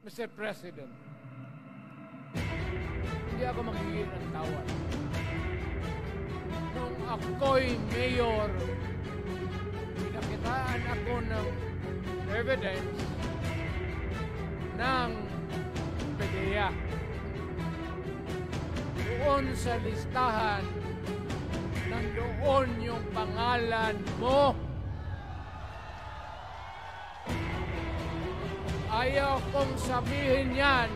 Mr. President, hindi ako magiging ng tawad. Nung ako'y mayor, pinakitaan ako ng evidence ng PDEA. Doon sa listahan, nandoon yung pangalan mo. Ayaw kong sabihin yan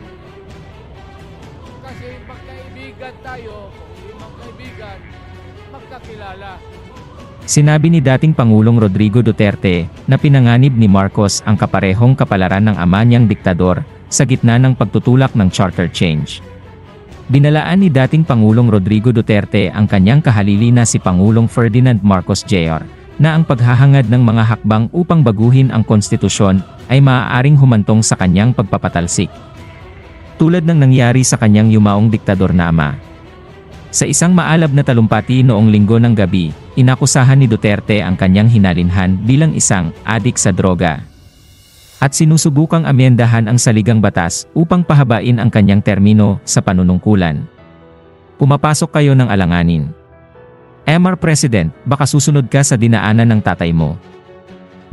kasi magkaibigan tayo. Kung hindi magkaibigan, magkakilala. Sinabi ni dating Pangulong Rodrigo Duterte na pinanganib ni Marcos ang kaparehong kapalaran ng ama niyang diktador sa gitna ng pagtutulak ng charter change. Binalaan ni dating Pangulong Rodrigo Duterte ang kanyang kahalili na si Pangulong Ferdinand Marcos Jr. na ang paghahangad ng mga hakbang upang baguhin ang konstitusyon ay maaaring humantong sa kanyang pagpapatalsik. Tulad ng nangyari sa kanyang yumaong diktador na ama. Sa isang maalab na talumpati noong Linggo ng gabi, inakusahan ni Duterte ang kanyang hinalinhan bilang isang adik sa droga. At sinusubukang amyendahan ang saligang batas upang pahabain ang kanyang termino sa panunungkulan. Pumapasok kayo ng alanganin. Mr. President, baka susunod ka sa dinaanan ng tatay mo.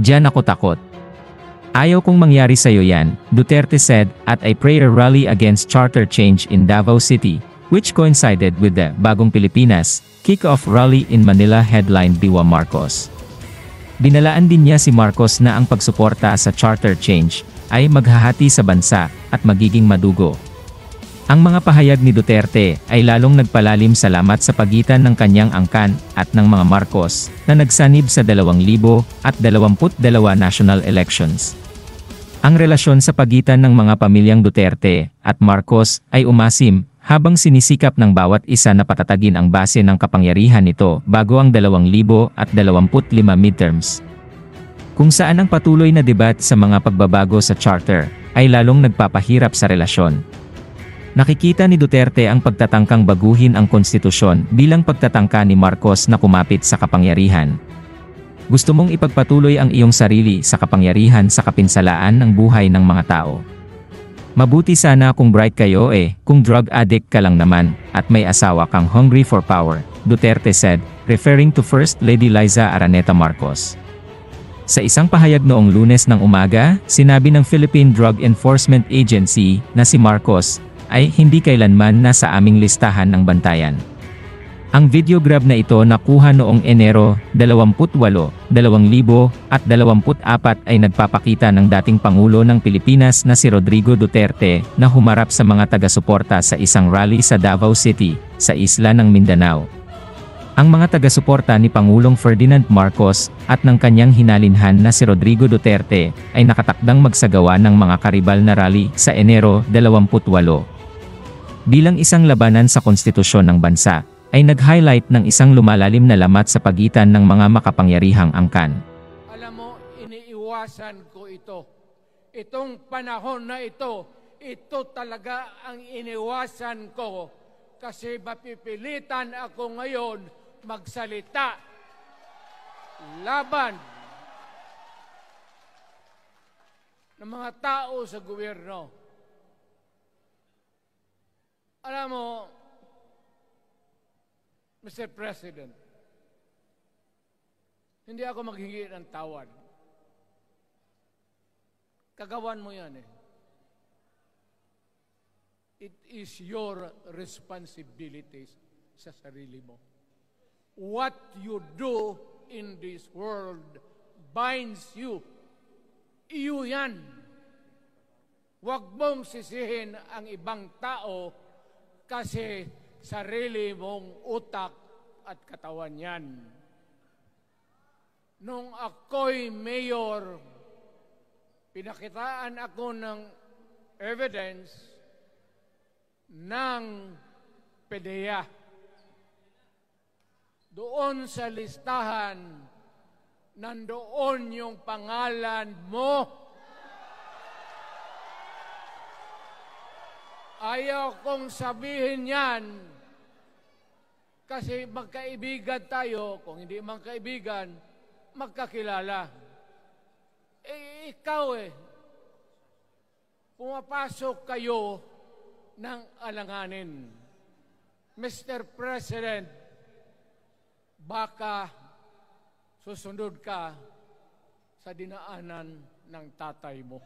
Diyan ako takot. Ayaw kong mangyari sa'yo yan, Duterte said at a prayer rally against charter change in Davao City, which coincided with the Bagong Pilipinas kick-off rally in Manila headlined Diwa Marcos. Binalaan din niya si Marcos na ang pagsuporta sa charter change ay maghahati sa bansa at magiging madugo. Ang mga pahayag ni Duterte ay lalong nagpalalim salamat sa pagitan ng kanyang angkan at ng mga Marcos na nagsanib sa 2022 national elections. Ang relasyon sa pagitan ng mga pamilyang Duterte at Marcos ay umasim habang sinisikap ng bawat isa na patatagin ang base ng kapangyarihan nito bago ang 2025 midterms. Kung saan ang patuloy na debat sa mga pagbabago sa charter ay lalong nagpapahirap sa relasyon. Nakikita ni Duterte ang pagtatangkang baguhin ang konstitusyon bilang pagtatangka ni Marcos na kumapit sa kapangyarihan. Gusto mong ipagpatuloy ang iyong sarili sa kapangyarihan sa kapinsalaan ng buhay ng mga tao. Mabuti sana kung bright kayo kung drug addict ka lang naman at may asawa kang hungry for power, Duterte said, referring to First Lady Liza Araneta Marcos. Sa isang pahayag noong Lunes ng umaga, sinabi ng Philippine Drug Enforcement Agency na si Marcos ay hindi kailanman nasa aming listahan ng bantayan. Ang videograph na ito nakuha noong Enero 28, 2024 ay nagpapakita ng dating Pangulo ng Pilipinas na si Rodrigo Duterte na humarap sa mga taga-suporta sa isang rally sa Davao City, sa isla ng Mindanao. Ang mga taga-suporta ni Pangulong Ferdinand Marcos at ng kanyang hinalinhan na si Rodrigo Duterte ay nakatakdang magsagawa ng mga karibal na rally sa Enero 28. Bilang isang labanan sa konstitusyon ng bansa, ay nag-highlight ng isang lumalalim na lamat sa pagitan ng mga makapangyarihang angkan. Alam mo, iniiwasan ko ito. Itong panahon na ito talaga ang iniwasan ko kasi mapipilitan ako ngayon magsalita laban ng mga tao sa gobyerno. Alam mo, Mr. President, hindi ako maghingi ng tawad. Kagawan mo yan It is your responsibility sa sarili mo. What you do in this world binds you. Iyo yan. Huwag mong sisihin ang ibang tao kasi sarili mong utak at katawan yan. Nung ako'y mayor, pinakitaan ako ng evidence ng PDEA. Doon sa listahan, nandoon yung pangalan mo. Ayaw kong sabihin yan kasi magkaibigan tayo. Kung hindi magkaibigan, magkakilala. Ikaw pumapasok kayo ng alanganin. Mr. President, baka susunod ka sa dinaanan ng tatay mo.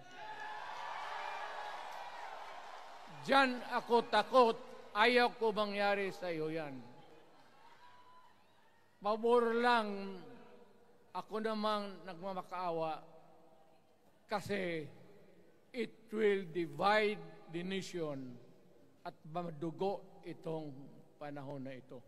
Diyan ako takot. Ayaw ko mangyari sa iyo yan. Pabor lang, ako namang nagmamakaawa kasi it will divide the nation at madugo itong panahon na ito.